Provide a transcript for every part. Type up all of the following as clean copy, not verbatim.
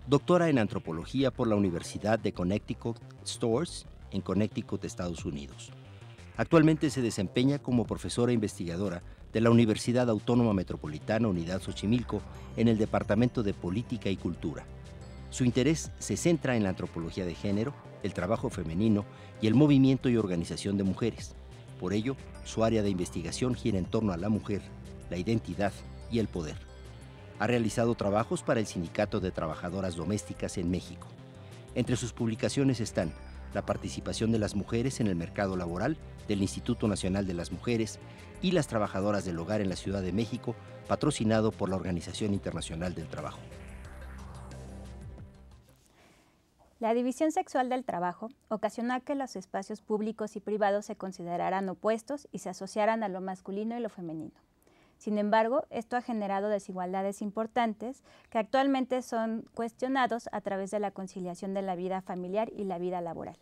doctora en antropología por la Universidad de Connecticut Stores, en Connecticut, Estados Unidos. Actualmente se desempeña como profesora investigadora de la Universidad Autónoma Metropolitana Unidad Xochimilco en el Departamento de Política y Cultura. Su interés se centra en la antropología de género, el trabajo femenino y el movimiento y organización de mujeres. Por ello, su área de investigación gira en torno a la mujer, la identidad y el poder. Ha realizado trabajos para el Sindicato de Trabajadoras Domésticas en México. Entre sus publicaciones están la participación de las mujeres en el mercado laboral del Instituto Nacional de las Mujeres y las trabajadoras del hogar en la Ciudad de México, patrocinado por la Organización Internacional del Trabajo. La división sexual del trabajo ocasiona que los espacios públicos y privados se consideraran opuestos y se asociaran a lo masculino y lo femenino. Sin embargo, esto ha generado desigualdades importantes que actualmente son cuestionados a través de la conciliación de la vida familiar y la vida laboral.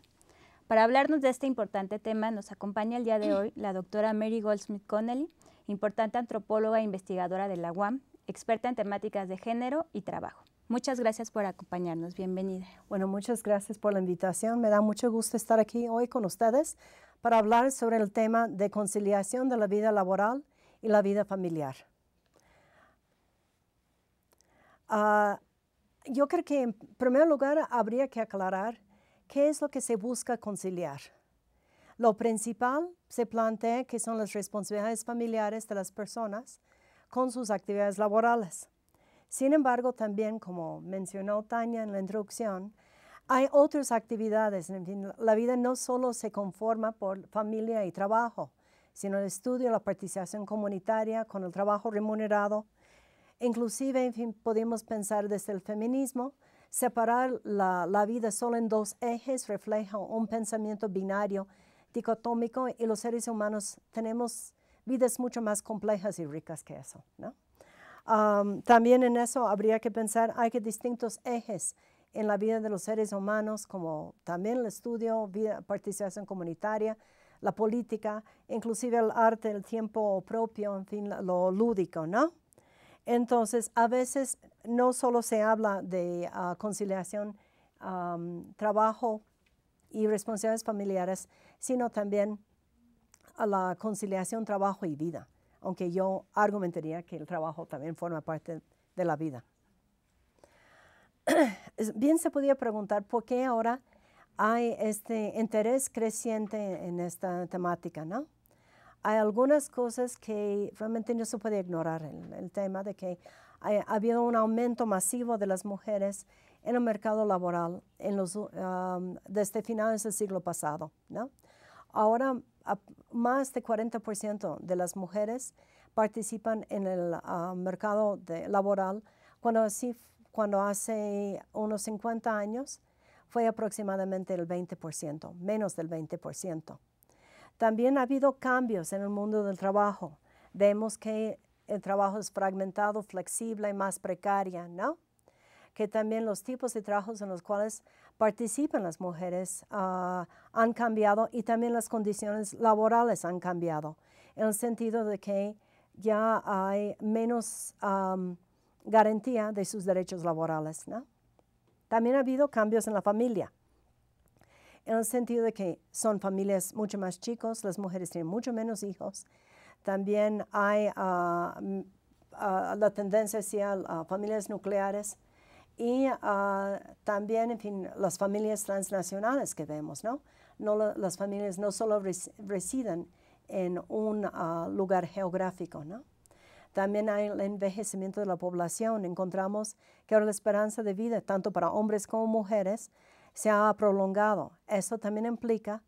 Para hablarnos de este importante tema nos acompaña el día de hoy la doctora Mary Goldsmith Connelly, importante antropóloga e investigadora de la UAM, experta en temáticas de género y trabajo. Muchas gracias por acompañarnos. Bienvenida. Bueno, muchas gracias por la invitación. Me da mucho gusto estar aquí hoy con ustedes para hablar sobre el tema de conciliación de la vida laboral y la vida familiar. Yo creo que en primer lugar habría que aclarar qué es lo que se busca conciliar. Lo principal se plantea que son las responsabilidades familiares de las personas con sus actividades laborales. Sin embargo, también, como mencionó Tania en la introducción, hay otras actividades. En fin, la vida no solo se conforma por familia y trabajo, sino el estudio, la participación comunitaria con el trabajo remunerado. Inclusive, en fin, podemos pensar desde el feminismo, separar la vida solo en dos ejes refleja un pensamiento binario, dicotómico, y los seres humanos tenemos vidas mucho más complejas y ricas que eso, ¿no? También en eso habría que pensar, hay que distintos ejes en la vida de los seres humanos, como también el estudio, participación comunitaria, la política, inclusive el arte, el tiempo propio, en fin, lo lúdico, ¿no? Entonces, a veces no solo se habla de conciliación, trabajo y responsabilidades familiares, sino también a la conciliación trabajo y vida, aunque yo argumentaría que el trabajo también forma parte de la vida. Bien se podría preguntar por qué ahora hay este interés creciente en esta temática, ¿no? Hay algunas cosas que realmente no se puede ignorar. El tema de que ha habido un aumento masivo de las mujeres en el mercado laboral desde finales del siglo pasado, ¿no? Ahora, más de 40% de las mujeres participan en el mercado laboral, cuando hace unos 50 años fue aproximadamente el 20%, menos del 20%. También ha habido cambios en el mundo del trabajo. Vemos que el trabajo es fragmentado, flexible y más precaria, ¿no? Que también los tipos de trabajos en los cuales participan las mujeres han cambiado y también las condiciones laborales han cambiado, en el sentido de que ya hay menos garantía de sus derechos laborales, ¿no? También ha habido cambios en la familia, en el sentido de que son familias mucho más chicos, las mujeres tienen mucho menos hijos. También hay la tendencia hacia familias nucleares y también, en fin, las familias transnacionales que vemos, ¿no? Las familias no solo residen en un lugar geográfico, ¿no? También hay el envejecimiento de la población. Encontramos que ahora la esperanza de vida, tanto para hombres como mujeres, se ha prolongado. Eso también implica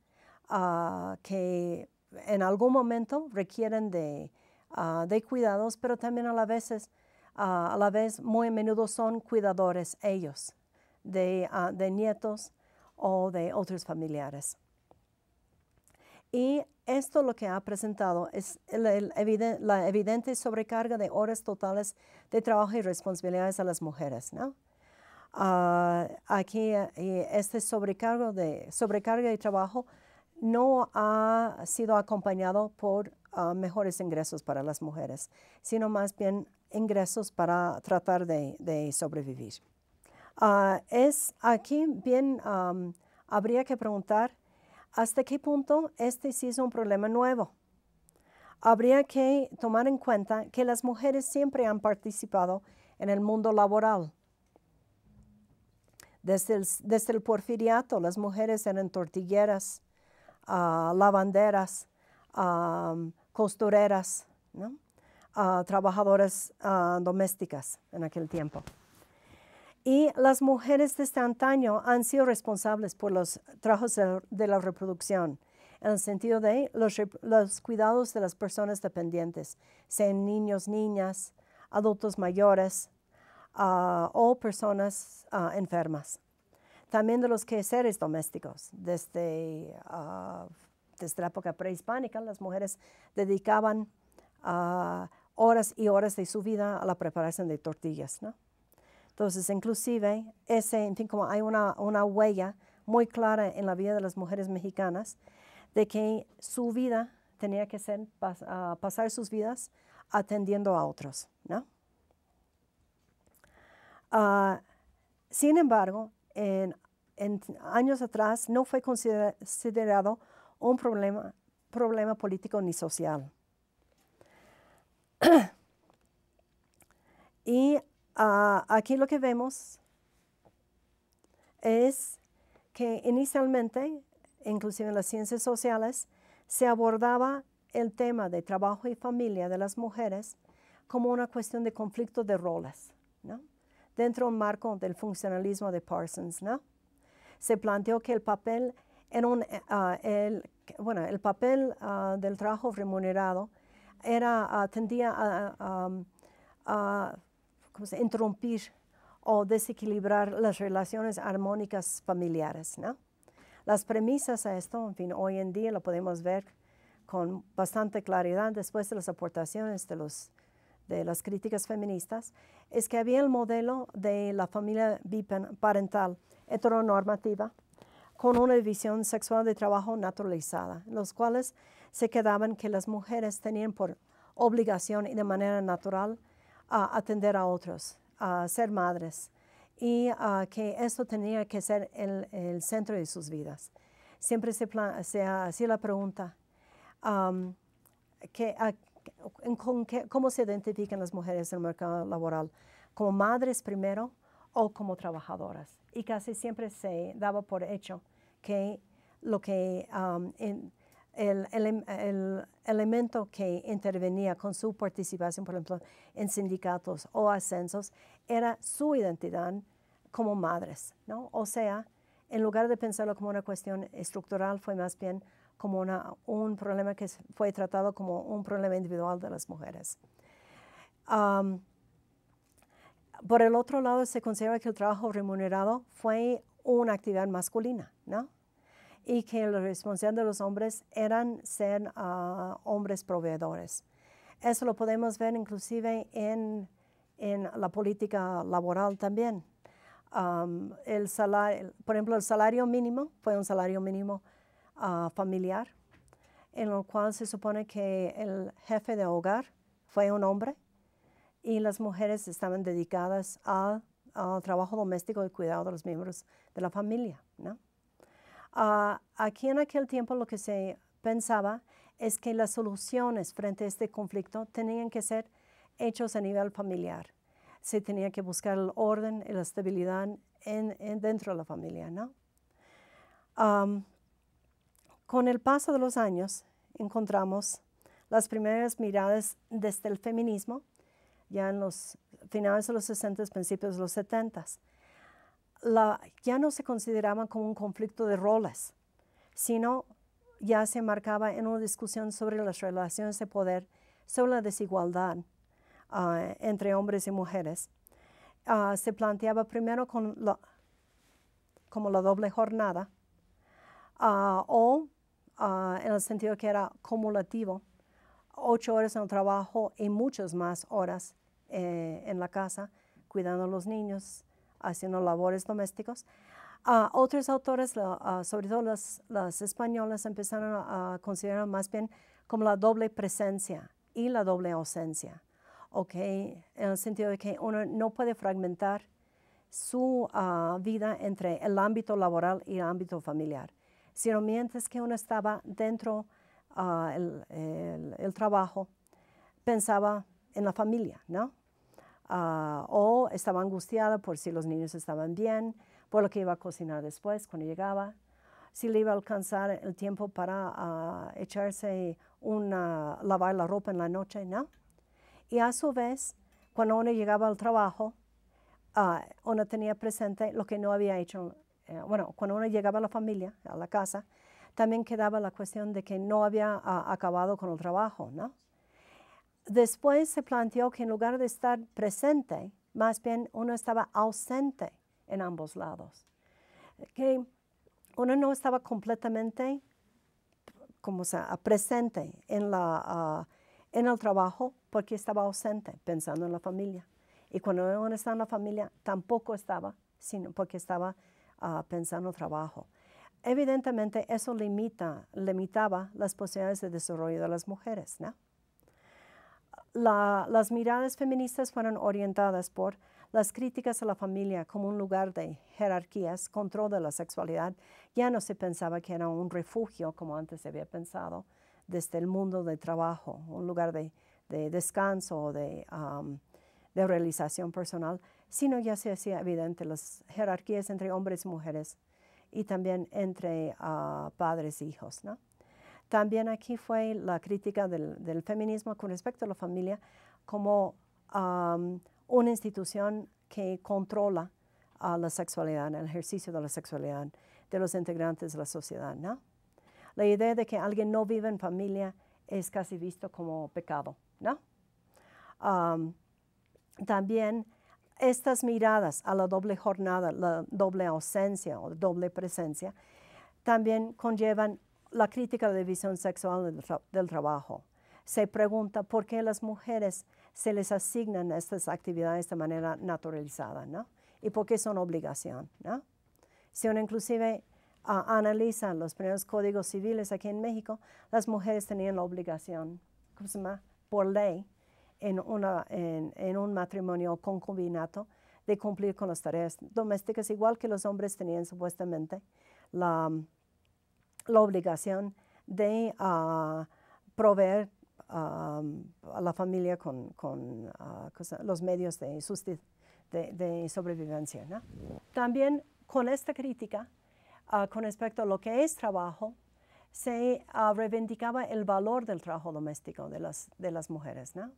que en algún momento requieren de cuidados, pero también a la vez muy a menudo son cuidadores ellos de nietos o de otros familiares. Y esto lo que ha presentado es la evidente sobrecarga de horas totales de trabajo y responsabilidades a las mujeres, ¿no? Aquí este sobrecarga de trabajo no ha sido acompañado por mejores ingresos para las mujeres, sino más bien ingresos para tratar de sobrevivir. Es aquí bien, habría que preguntar hasta qué punto este sí es un problema nuevo. Habría que tomar en cuenta que las mujeres siempre han participado en el mundo laboral. Desde el porfiriato, las mujeres eran tortilleras, lavanderas, costureras, ¿no? Trabajadoras domésticas en aquel tiempo. Y las mujeres desde antaño han sido responsables por los trabajos de la reproducción, en el sentido de los cuidados de las personas dependientes, sean niños, niñas, adultos mayores o personas enfermas. También de los quehaceres domésticos. Desde la época prehispánica, las mujeres dedicaban horas y horas de su vida a la preparación de tortillas, ¿no? Entonces, inclusive, en fin, como hay una huella muy clara en la vida de las mujeres mexicanas de que su vida tenía que ser pasar sus vidas atendiendo a otros, ¿no? Sin embargo, en años atrás no fue considerado un problema político ni social. Y aquí lo que vemos es que inicialmente, inclusive en las ciencias sociales, se abordaba el tema de trabajo y familia de las mujeres como una cuestión de conflicto de roles, ¿no? Dentro de un marco del funcionalismo de Parsons, ¿no? Se planteó que el papel, el papel del trabajo remunerado tendía a interrumpir o desequilibrar las relaciones armónicas familiares, ¿no? Las premisas a esto, en fin, hoy en día lo podemos ver con bastante claridad después de las aportaciones de las críticas feministas, es que había el modelo de la familia biparental heteronormativa con una división sexual de trabajo naturalizada, en los cuales se quedaban que las mujeres tenían por obligación y de manera natural atender a otros, a ser madres, y que esto tenía que ser el centro de sus vidas. Siempre se hacía la pregunta, ¿cómo se identifican las mujeres en el mercado laboral? ¿Como madres primero o como trabajadoras? Y casi siempre se daba por hecho que el elemento que intervenía con su participación, por ejemplo, en sindicatos o ascensos, era su identidad como madres, ¿no? O sea, en lugar de pensarlo como una cuestión estructural, fue más bien como un problema que fue tratado como un problema individual de las mujeres. Por el otro lado, se considera que el trabajo remunerado fue una actividad masculina, ¿no? Y que la responsabilidad de los hombres eran ser hombres proveedores. Eso lo podemos ver inclusive en la política laboral también. Por ejemplo, el salario mínimo fue un salario mínimo familiar, en el cual se supone que el jefe de hogar fue un hombre y las mujeres estaban dedicadas al trabajo doméstico y cuidado de los miembros de la familia, ¿no? Aquí en aquel tiempo lo que se pensaba es que las soluciones frente a este conflicto tenían que ser hechos a nivel familiar. Se tenía que buscar el orden y la estabilidad dentro de la familia, ¿no? Con el paso de los años encontramos las primeras miradas desde el feminismo, ya en los finales de los 60, principios de los 70. Ya no se consideraba como un conflicto de roles, sino ya se marcaba en una discusión sobre las relaciones de poder, sobre la desigualdad entre hombres y mujeres. Se planteaba primero como la doble jornada, en el sentido que era cumulativo, 8 horas en el trabajo y muchas más horas en la casa, cuidando a los niños, haciendo labores domésticos. Otros autores, sobre todo las españolas, empezaron a considerar más bien como la doble presencia y la doble ausencia. En el sentido de que uno no puede fragmentar su vida entre el ámbito laboral y el ámbito familiar, sino mientras que uno estaba dentro el trabajo, pensaba en la familia, ¿no? O estaba angustiada por si los niños estaban bien, por lo que iba a cocinar después cuando llegaba, si le iba a alcanzar el tiempo para echarse lavar la ropa en la noche, ¿no? Y a su vez, cuando uno llegaba al trabajo, uno tenía presente lo que no había hecho. Cuando uno llegaba a la familia, a la casa, también quedaba la cuestión de que no había acabado con el trabajo, ¿no? Después se planteó que en lugar de estar presente, más bien uno estaba ausente en ambos lados. Que uno no estaba completamente presente en el trabajo porque estaba ausente pensando en la familia. Y cuando uno está en la familia tampoco estaba, sino porque estaba pensando en el trabajo. Evidentemente eso limitaba las posibilidades de desarrollo de las mujeres, ¿no? Las miradas feministas fueron orientadas por las críticas a la familia como un lugar de jerarquías, control de la sexualidad. Ya no se pensaba que era un refugio, como antes se había pensado, desde el mundo del trabajo, un lugar de descanso, de realización personal, sino ya se hacía evidente las jerarquías entre hombres y mujeres y también entre padres e hijos, ¿no? También aquí fue la crítica del feminismo con respecto a la familia como una institución que controla la sexualidad, el ejercicio de la sexualidad de los integrantes de la sociedad, ¿no? La idea de que alguien no vive en familia es casi visto como pecado, ¿no? También estas miradas a la doble jornada, la doble ausencia o doble presencia, también conllevan la crítica de la división sexual del trabajo. Se pregunta por qué a las mujeres se les asignan estas actividades de manera naturalizada, ¿no? Y por qué son obligación, ¿no? Si uno inclusive analiza los primeros códigos civiles aquí en México, las mujeres tenían la obligación, ¿cómo se llama?, por ley, en un matrimonio o concubinato, de cumplir con las tareas domésticas, igual que los hombres tenían supuestamente la obligación de proveer a la familia con los medios de sobrevivencia, ¿no? También con esta crítica, con respecto a lo que es trabajo, se reivindicaba el valor del trabajo doméstico de las mujeres, ¿no?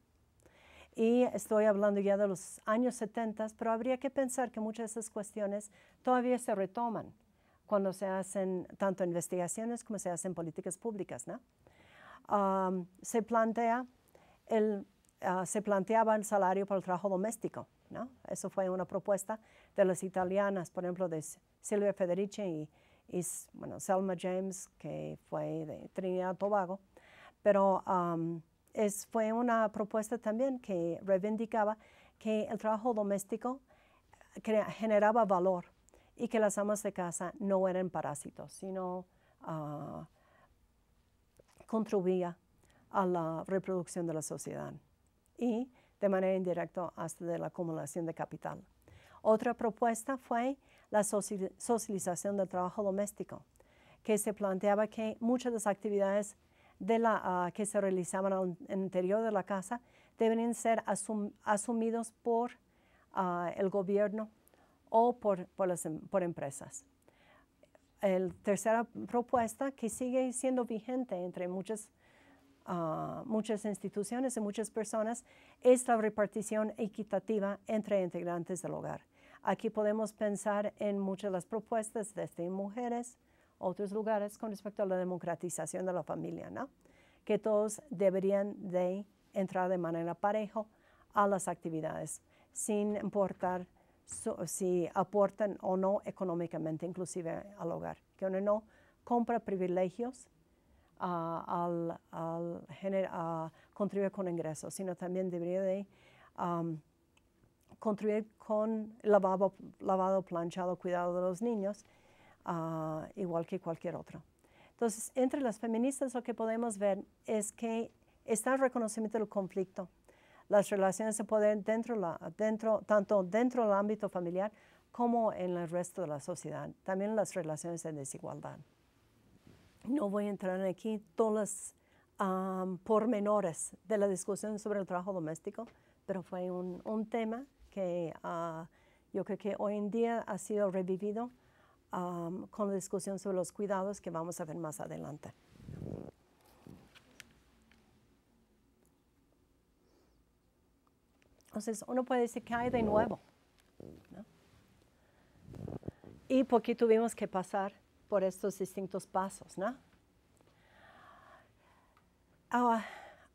Y estoy hablando ya de los años 70, pero habría que pensar que muchas de esas cuestiones todavía se retoman cuando se hacen tanto investigaciones como se hacen políticas públicas, ¿no? Se planteaba el salario para el trabajo doméstico, ¿no? Eso fue una propuesta de las italianas, por ejemplo, de Silvia Federici y Selma James, que fue de Trinidad y Tobago, pero fue una propuesta también que reivindicaba que el trabajo doméstico generaba valor y que las amas de casa no eran parásitos, sino contribuía a la reproducción de la sociedad y de manera indirecta hasta de la acumulación de capital. Otra propuesta fue la socialización del trabajo doméstico, que se planteaba que muchas de las actividades que se realizaban en el interior de la casa deberían ser asumidos por el gobierno o por empresas. La tercera propuesta, que sigue siendo vigente entre muchas instituciones y muchas personas, es la repartición equitativa entre integrantes del hogar. Aquí podemos pensar en muchas de las propuestas desde mujeres, otros lugares con respecto a la democratización de la familia, ¿no? Que todos deberían de entrar de manera pareja a las actividades, sin importar si aportan o no económicamente, inclusive al hogar. Que uno no compra privilegios al contribuir con ingresos, sino también debería de contribuir con lavado, planchado, cuidado de los niños, igual que cualquier otro. Entonces, entre las feministas lo que podemos ver es que está el reconocimiento del conflicto, las relaciones de poder tanto dentro del ámbito familiar como en el resto de la sociedad, también las relaciones de desigualdad. No voy a entrar aquí todos los pormenores de la discusión sobre el trabajo doméstico, pero fue un tema que yo creo que hoy en día ha sido revivido con la discusión sobre los cuidados que vamos a ver más adelante. Entonces, uno puede decir que hay de nuevo, ¿no? Y por qué tuvimos que pasar por estos distintos pasos, ¿no?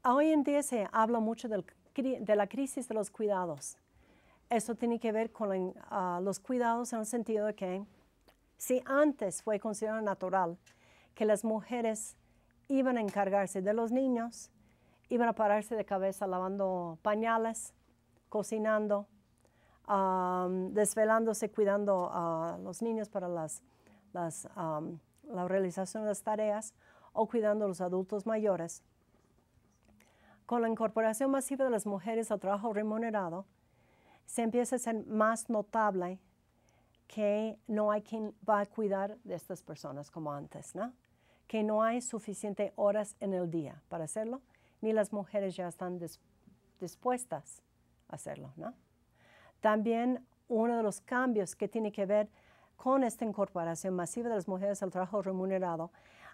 Hoy en día se habla mucho de la crisis de los cuidados. Eso tiene que ver con los cuidados en el sentido de que si antes fue considerado natural que las mujeres iban a encargarse de los niños, iban a pararse de cabeza lavando pañales, cocinando, desvelándose, cuidando a los niños para la realización de las tareas o cuidando a los adultos mayores. Con la incorporación masiva de las mujeres al trabajo remunerado, se empieza a ser más notable que no hay quien va a cuidar de estas personas como antes, ¿no? Que no hay suficientes horas en el día para hacerlo, ni las mujeres ya están dispuestas a hacerlo, ¿no? También uno de los cambios que tiene que ver con esta incorporación masiva de las mujeres al trabajo remunerado,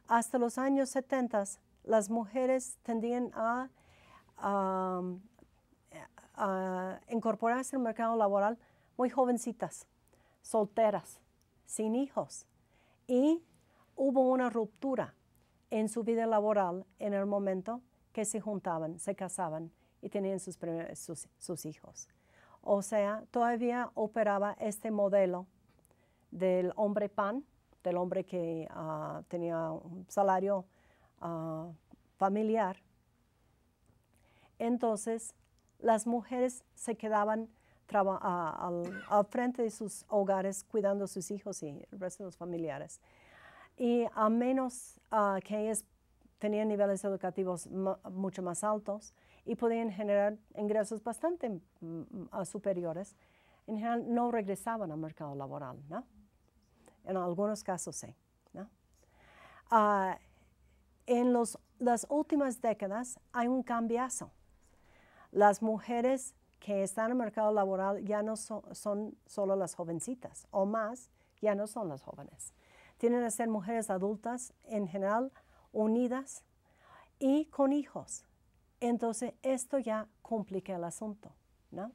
hasta los años 70 las mujeres tendían a incorporarse al mercado laboral muy jovencitas, solteras, sin hijos. Y hubo una ruptura en su vida laboral en el momento que se juntaban, se casaban y tenían sus hijos. O sea, todavía operaba este modelo del hombre pan, del hombre que tenía un salario familiar. Entonces, las mujeres se quedaban al frente de sus hogares cuidando a sus hijos y el resto de los familiares. Y a menos que ellas tenían niveles educativos mucho más altos y podían generar ingresos bastante superiores, en general no regresaban al mercado laboral, ¿no? En algunos casos sí, ¿no? En las últimas décadas hay un cambiazo. Las mujeres que están en el mercado laboral ya no son solo las jovencitas, o más, ya no son las jóvenes. Tienen que ser mujeres adultas, en general, unidas y con hijos. Entonces, esto ya complica el asunto, ¿no?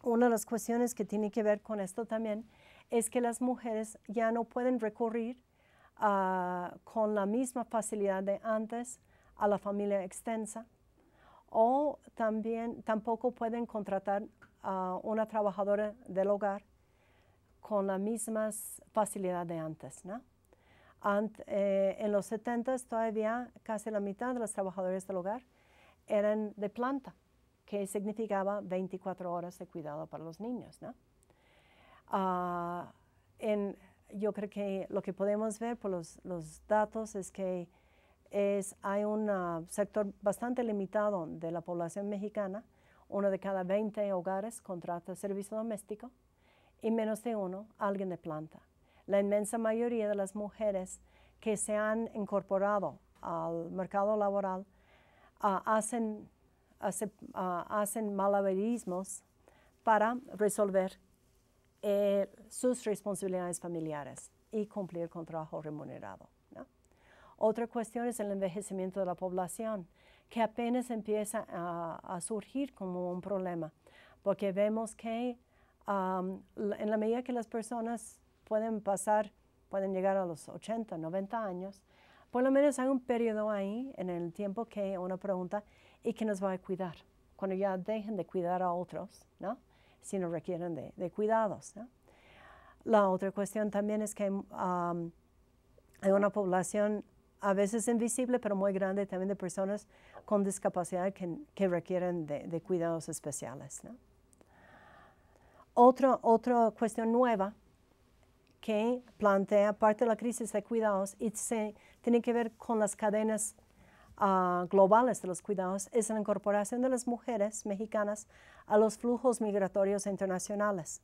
Una de las cuestiones que tiene que ver con esto también es que las mujeres ya no pueden recurrir con la misma facilidad de antes a la familia extensa, o tampoco pueden contratar a una trabajadora del hogar con la misma facilidad de antes, ¿no? En los 70s todavía casi la mitad de los trabajadores del hogar eran de planta, que significaba 24 horas de cuidado para los niños, ¿no? Yo creo que lo que podemos ver por los datos es que hay un sector bastante limitado de la población mexicana. 1 de cada 20 hogares contrata servicio doméstico y menos de uno alguien de planta. La inmensa mayoría de las mujeres que se han incorporado al mercado laboral hacen malabarismos para resolver sus responsabilidades familiares y cumplir con trabajo remunerado, ¿no? Otra cuestión es el envejecimiento de la población, que apenas empieza a surgir como un problema, porque vemos que en la medida que las personas pueden llegar a los 80, 90 años, por lo menos hay un periodo ahí en el tiempo que uno pregunta, ¿y quién nos va a cuidar? Cuando ya dejen de cuidar a otros, ¿no? Si no requieren de cuidados, ¿no? La otra cuestión también es que hay una población a veces invisible, pero muy grande también de personas con discapacidad que requieren de cuidados especiales, ¿no? Otra cuestión nueva que plantea parte de la crisis de cuidados y tiene que ver con las cadenas globales de los cuidados es la incorporación de las mujeres mexicanas a los flujos migratorios internacionales.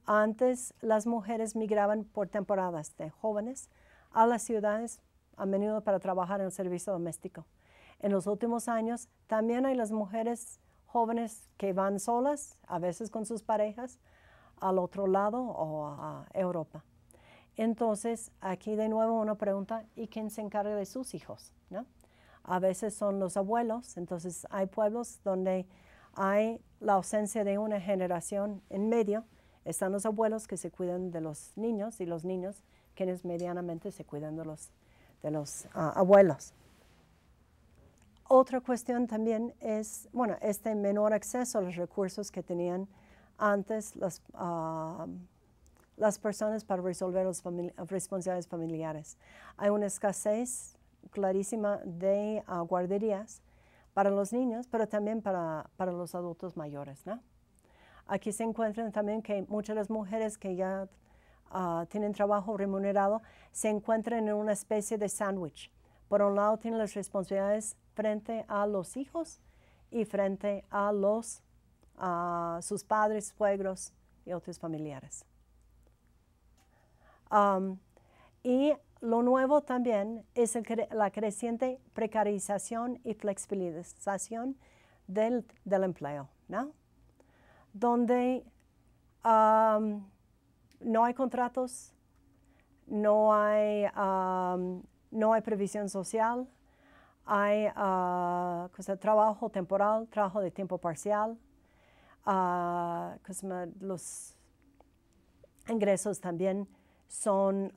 Antes las mujeres migraban por temporadas de jóvenes a las ciudades, a menudo para trabajar en el servicio doméstico. En los últimos años también hay las mujeres jóvenes que van solas, a veces con sus parejas, al otro lado o a Europa. Entonces, aquí de nuevo una pregunta, ¿y quién se encarga de sus hijos? ¿No? A veces son los abuelos, entonces hay pueblos donde hay la ausencia de una generación en medio. Están los abuelos que se cuidan de los niños y los niños quienes medianamente se cuidan de los abuelos. Otra cuestión también es, bueno, este menor acceso a los recursos que tenían antes las personas para resolver las responsabilidades familiares. Hay una escasez clarísima de guarderías para los niños, pero también para los adultos mayores, ¿no? Aquí se encuentran también que muchas de las mujeres que ya tienen trabajo remunerado se encuentran en una especie de sándwich. Por un lado tienen las responsabilidades frente a los hijos y frente a sus padres, suegros y otros familiares. Y lo nuevo también es la creciente precarización y flexibilización del empleo, ¿no? Donde no hay contratos, no hay previsión social, hay trabajo temporal, trabajo de tiempo parcial, los ingresos también son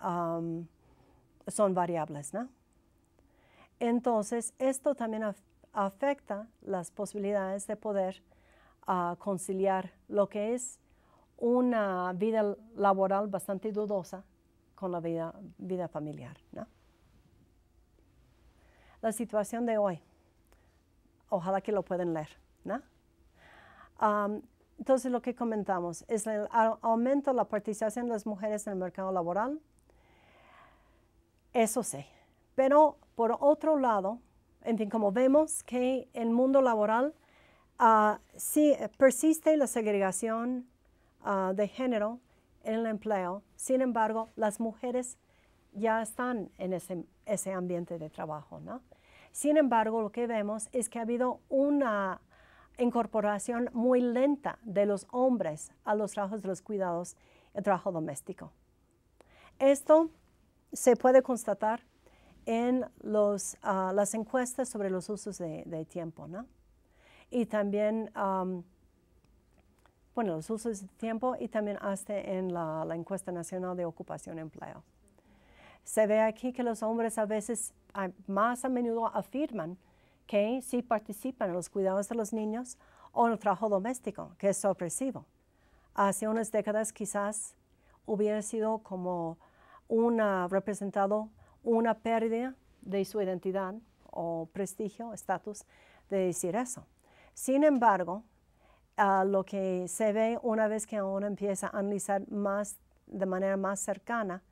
variables, ¿no? Entonces, esto también afecta las posibilidades de poder conciliar lo que es una vida laboral bastante dudosa con la vida familiar, ¿no? La situación de hoy, ojalá que lo puedan leer, ¿no? Entonces, lo que comentamos es el aumento de la participación de las mujeres en el mercado laboral. Eso sí, pero por otro lado, en fin, como vemos que en el mundo laboral sí persiste la segregación de género en el empleo, sin embargo, las mujeres ya están en ese ambiente de trabajo, ¿no? Sin embargo, lo que vemos es que ha habido una incorporación muy lenta de los hombres a los trabajos de los cuidados y el trabajo doméstico. Esto se puede constatar en las encuestas sobre los usos de tiempo, ¿no? Y también, los usos de tiempo y también hasta en la encuesta nacional de ocupación y empleo. Se ve aquí que los hombres a veces más a menudo afirman que sí participan en los cuidados de los niños o en el trabajo doméstico, que es sorpresivo. Hace unas décadas quizás hubiera sido como representado una pérdida de su identidad o prestigio, estatus, de decir eso. Sin embargo, lo que se ve una vez que uno empieza a analizar de manera más cercana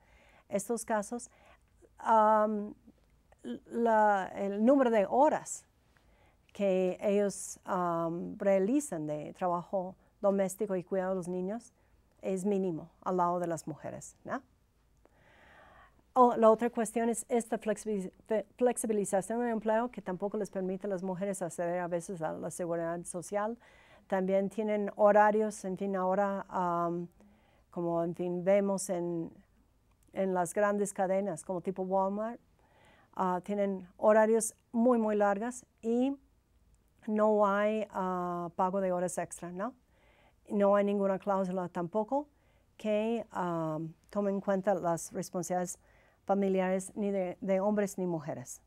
estos casos, el número de horas que ellos realizan de trabajo doméstico y cuidado de los niños es mínimo al lado de las mujeres, ¿no? La otra cuestión es esta flexibilización del empleo que tampoco les permite a las mujeres acceder a veces a la seguridad social. También tienen horarios, en fin, ahora como en fin vemos en las grandes cadenas como tipo Walmart, tienen horarios muy, muy largas y no hay pago de horas extra, ¿no? No hay ninguna cláusula tampoco que tome en cuenta las responsabilidades familiares ni de hombres ni mujeres.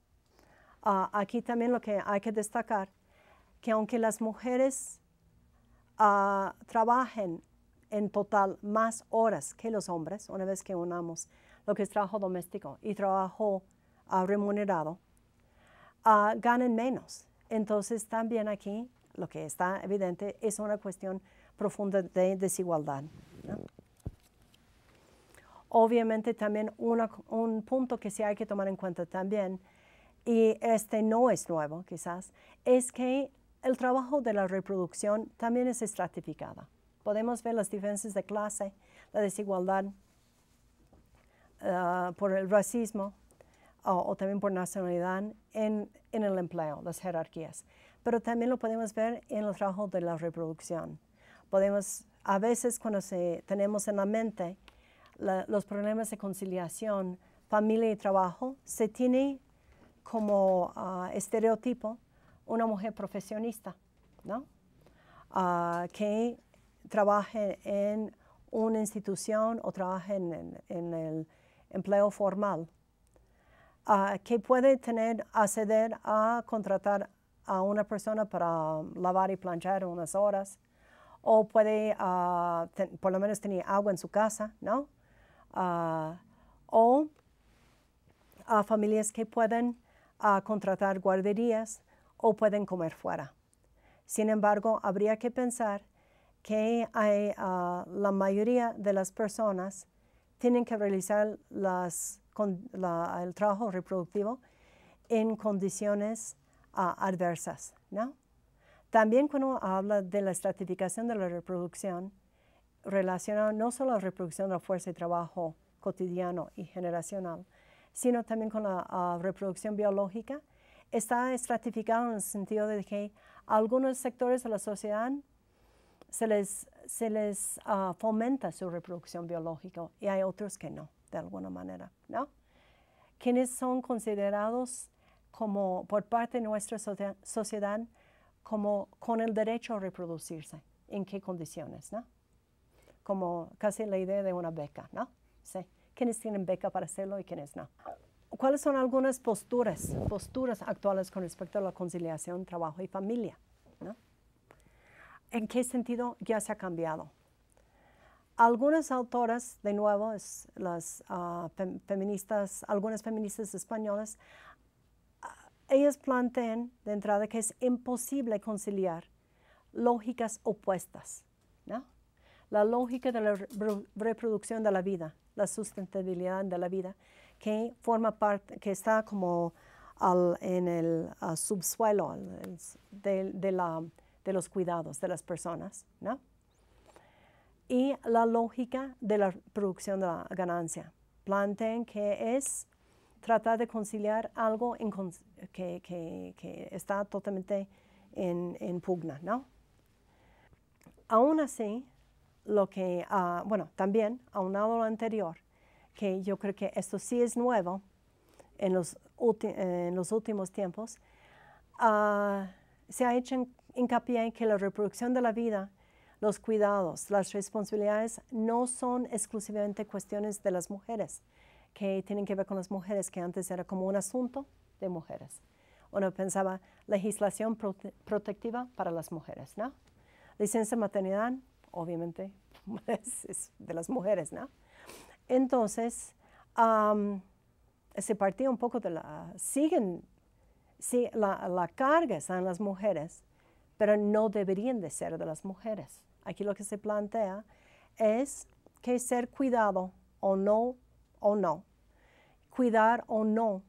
Aquí también lo que hay que destacar, que aunque las mujeres trabajen en total más horas que los hombres, una vez que unamos lo que es trabajo doméstico y trabajo remunerado, ganan menos. Entonces también aquí lo que está evidente es una cuestión profunda de desigualdad, ¿no? Obviamente también un punto que sí hay que tomar en cuenta también y este no es nuevo quizás, es que el trabajo de la reproducción también es estratificado. Podemos ver las diferencias de clase, la desigualdad por el racismo o también por nacionalidad en el empleo, las jerarquías. Pero también lo podemos ver en el trabajo de la reproducción. Podemos, a veces cuando tenemos en la mente los problemas de conciliación, familia y trabajo, se tiene como estereotipo una mujer profesionista, ¿no? Que trabaje en una institución o trabaje en el empleo formal, que puede acceder a contratar a una persona para lavar y planchar unas horas, o puede por lo menos tener agua en su casa, ¿no? O a familias que pueden contratar guarderías o pueden comer fuera. Sin embargo, habría que pensar que la mayoría de las personas tienen que realizar el trabajo reproductivo en condiciones adversas, ¿no? También cuando habla de la estratificación de la reproducción, relacionado no solo a la reproducción de la fuerza de trabajo cotidiano y generacional, sino también con la reproducción biológica, está estratificado en el sentido de que a algunos sectores de la sociedad se les fomenta su reproducción biológica y hay otros que no, de alguna manera, ¿no? Quienes son considerados como por parte de nuestra sociedad como con el derecho a reproducirse, ¿en qué condiciones, no? Como casi la idea de una beca, ¿no? Sí. ¿Quiénes tienen beca para hacerlo y quiénes no? ¿Cuáles son algunas posturas actuales con respecto a la conciliación, trabajo y familia, ¿no? ¿En qué sentido ya se ha cambiado? Algunas autoras, de nuevo, las algunas feministas españolas, ellas plantean de entrada que es imposible conciliar lógicas opuestas, ¿no? La lógica de la reproducción de la vida, la sustentabilidad de la vida, que forma parte, que está como en el subsuelo de los cuidados de las personas, ¿no? Y la lógica de la producción de la ganancia. Plantean que es tratar de conciliar algo que está totalmente en pugna, ¿no? Aún así, también, aunado a lo anterior, que yo creo que esto sí es nuevo en los últimos tiempos, se ha hecho hincapié en que la reproducción de la vida, los cuidados, las responsabilidades no son exclusivamente cuestiones de las mujeres, que tienen que ver con las mujeres, que antes era como un asunto de mujeres. Uno pensaba legislación protectiva para las mujeres, ¿no? Licencia de maternidad, obviamente, es de las mujeres, ¿no? Entonces, se partía un poco de la carga está en las mujeres, pero no deberían de ser de las mujeres. Aquí lo que se plantea es que ser cuidado o no, cuidar o no,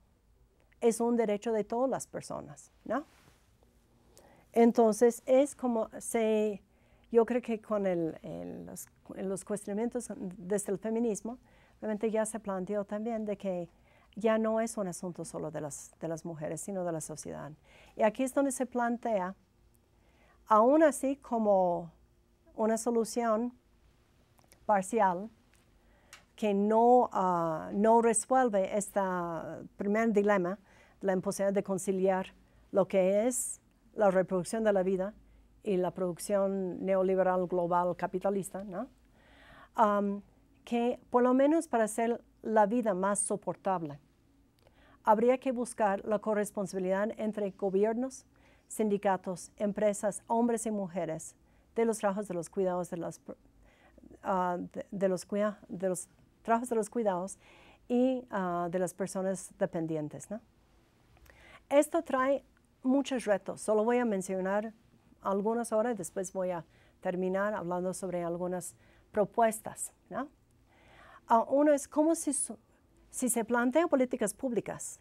es un derecho de todas las personas, ¿no? Entonces, es como yo creo que con los cuestionamientos desde el feminismo, realmente ya se planteó también de que ya no es un asunto solo de las mujeres, sino de la sociedad. Y aquí es donde se plantea, aún así como una solución parcial que no resuelve este primer dilema, la imposibilidad de conciliar lo que es la reproducción de la vida y la producción neoliberal global capitalista, ¿no? Que por lo menos para hacer la vida más soportable, habría que buscar la corresponsabilidad entre gobiernos, sindicatos, empresas, hombres y mujeres, de los trabajos de los cuidados, de los trabajos de los cuidados y de las personas dependientes, ¿no? Esto trae muchos retos. Solo voy a mencionar algunas ahora y después voy a terminar hablando sobre algunas propuestas, ¿no? Uno es cómo si se plantean políticas públicas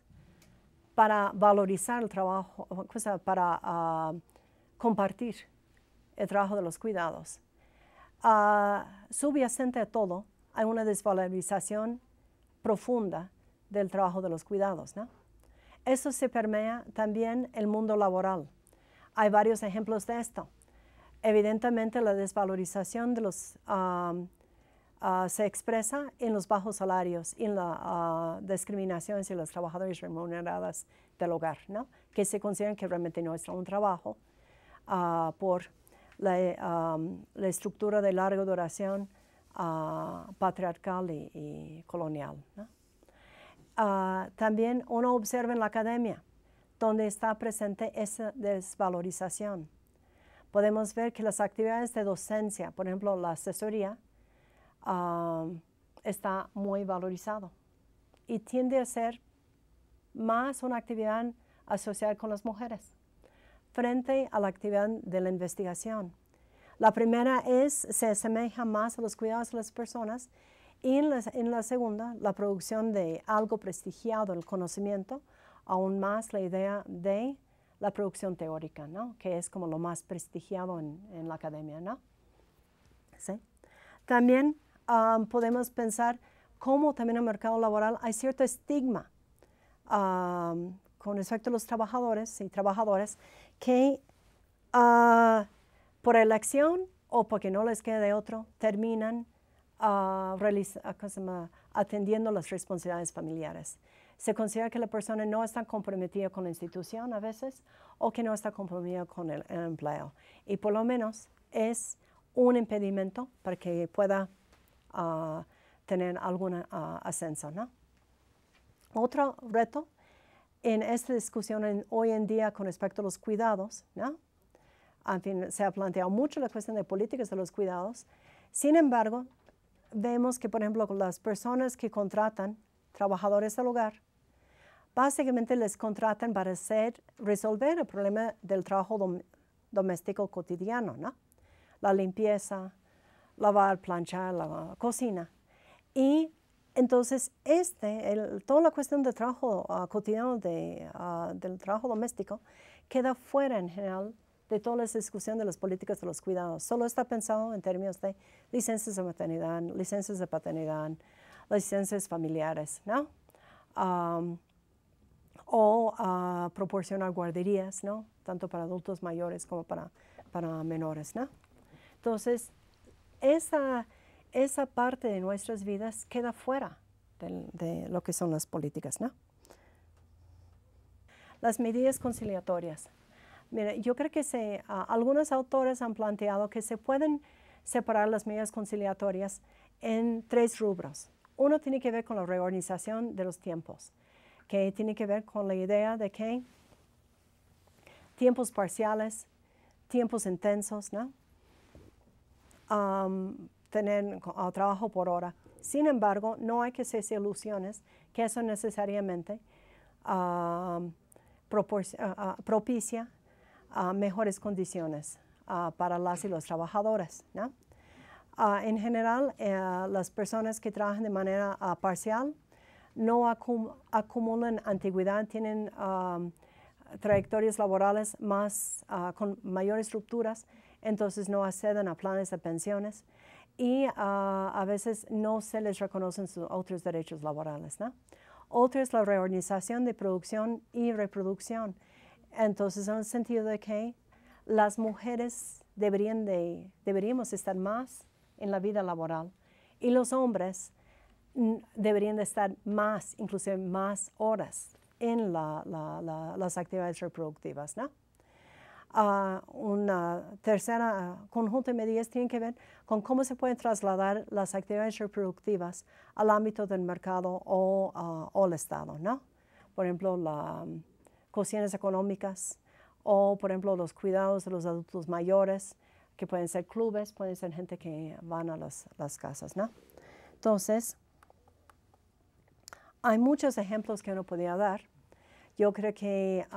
para valorizar el trabajo, para compartir el trabajo de los cuidados. Subyacente a todo, hay una desvalorización profunda del trabajo de los cuidados, ¿no? Eso se permea también el mundo laboral. Hay varios ejemplos de esto. Evidentemente, la desvalorización de los, se expresa en los bajos salarios y en la discriminación hacia los trabajadores remunerados del hogar, ¿no? Que se consideran que realmente no es un trabajo por la estructura de larga duración patriarcal y colonial, ¿no? También uno observa en la academia, donde está presente esa desvalorización. Podemos ver que las actividades de docencia, por ejemplo, la asesoría, está muy valorizado y tiende a ser más una actividad asociada con las mujeres frente a la actividad de la investigación. La primera se asemeja más a los cuidados de las personas y en la segunda, la producción de algo prestigiado, el conocimiento, aún más la idea de la producción teórica, ¿no? Que es como lo más prestigiado en la academia, ¿no? ¿Sí? También podemos pensar cómo también en el mercado laboral hay cierto estigma con respecto a los trabajadores y trabajadoras que por elección o porque no les queda de otro, terminan atendiendo las responsabilidades familiares. Se considera que la persona no está comprometida con la institución a veces o que no está comprometida con el empleo. Y por lo menos es un impedimento para que pueda tener algún ascenso, ¿no? Otro reto en esta discusión hoy en día con respecto a los cuidados, ¿no? En fin, se ha planteado mucho la cuestión de políticas de los cuidados. Sin embargo, vemos que, por ejemplo, las personas que contratan trabajadores del hogar, básicamente les contratan para resolver el problema del trabajo doméstico cotidiano, ¿no? La limpieza, lavar, planchar, la cocina. Y entonces, toda la cuestión del trabajo cotidiano, del trabajo doméstico, queda fuera en general de toda la discusión de las políticas de los cuidados. Solo está pensado en términos de licencias de maternidad, licencias de paternidad, licencias familiares, ¿no? Proporcionar guarderías, ¿no? Tanto para adultos mayores como para menores, ¿no? Entonces, esa parte de nuestras vidas queda fuera de lo que son las políticas, ¿no? Las medidas conciliatorias. Mira, yo creo que algunos autores han planteado que se pueden separar las medidas conciliatorias en 3 rubros. Uno tiene que ver con la reorganización de los tiempos, que tiene que ver con la idea de que tiempos parciales, tiempos intensos, ¿no? Tener trabajo por hora. Sin embargo, no hay que hacerse ilusiones que eso necesariamente propicia mejores condiciones para las y los trabajadores, ¿no? En general, las personas que trabajan de manera parcial no acumulan antigüedad, tienen trayectorias laborales con mayores estructuras, entonces no acceden a planes de pensiones y a veces no se les reconocen sus otros derechos laborales, ¿no? Otra es la reorganización de producción y reproducción. Entonces, en el sentido de que las mujeres deberíamos estar más en la vida laboral y los hombres deberían de estar más, inclusive más horas en las actividades reproductivas, ¿no? Una tercera conjunto de medidas tiene que ver con cómo se pueden trasladar las actividades reproductivas al ámbito del mercado o al Estado, ¿no? Por ejemplo, cuestiones económicas o, por ejemplo, los cuidados de los adultos mayores, que pueden ser clubes, pueden ser gente que van a las casas, ¿no? Entonces, hay muchos ejemplos que uno podría dar. Yo creo que,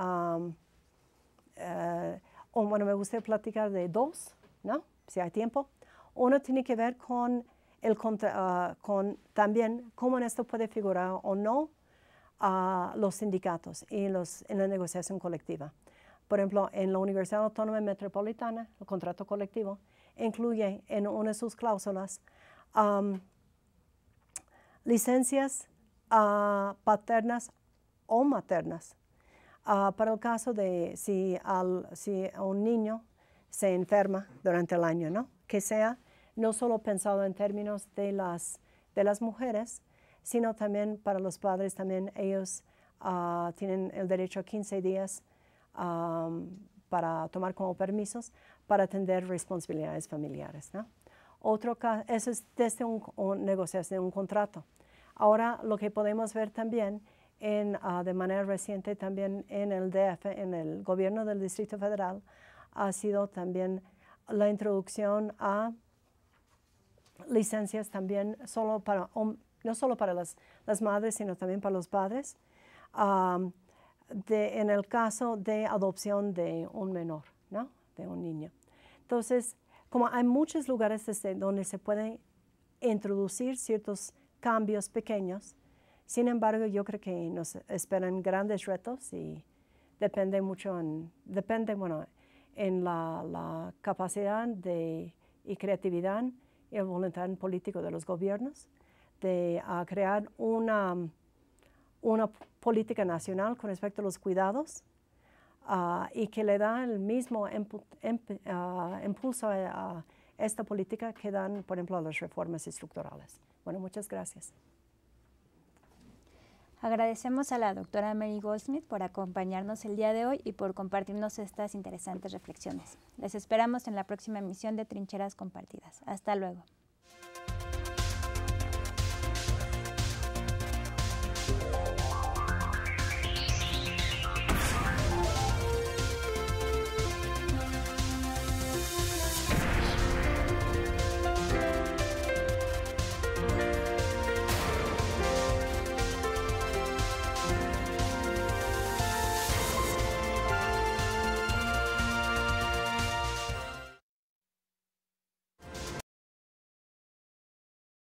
bueno, me gustaría platicar de 2, ¿no? Si hay tiempo. Uno tiene que ver con también cómo en esto puede figurar o no a los sindicatos y en la negociación colectiva. Por ejemplo, en la Universidad Autónoma Metropolitana, el contrato colectivo incluye en una de sus cláusulas licencias paternas o maternas para el caso de si un niño se enferma durante el año, ¿no? Que sea no solo pensado en términos de las mujeres, sino también para los padres. También ellos tienen el derecho a 15 días para tomar como permisos para atender responsabilidades familiares, ¿no? Otro caso, eso es desde una negociación, un contrato. Ahora lo que podemos ver también de manera reciente también en el DF, en el gobierno del Distrito Federal, ha sido también la introducción a licencias también no solo para las madres, sino también para los padres, en el caso de adopción de un menor, ¿no? De un niño. Entonces, como hay muchos lugares desde donde se pueden introducir ciertos cambios pequeños, sin embargo, yo creo que nos esperan grandes retos y depende mucho en la capacidad y creatividad y el voluntad político de los gobiernos de crear una política nacional con respecto a los cuidados y que le da el mismo impulso a esta política que dan, por ejemplo, a las reformas estructurales. Bueno, muchas gracias. Agradecemos a la doctora Mary Goldsmith por acompañarnos el día de hoy y por compartirnos estas interesantes reflexiones. Les esperamos en la próxima emisión de Trincheras Compartidas. Hasta luego.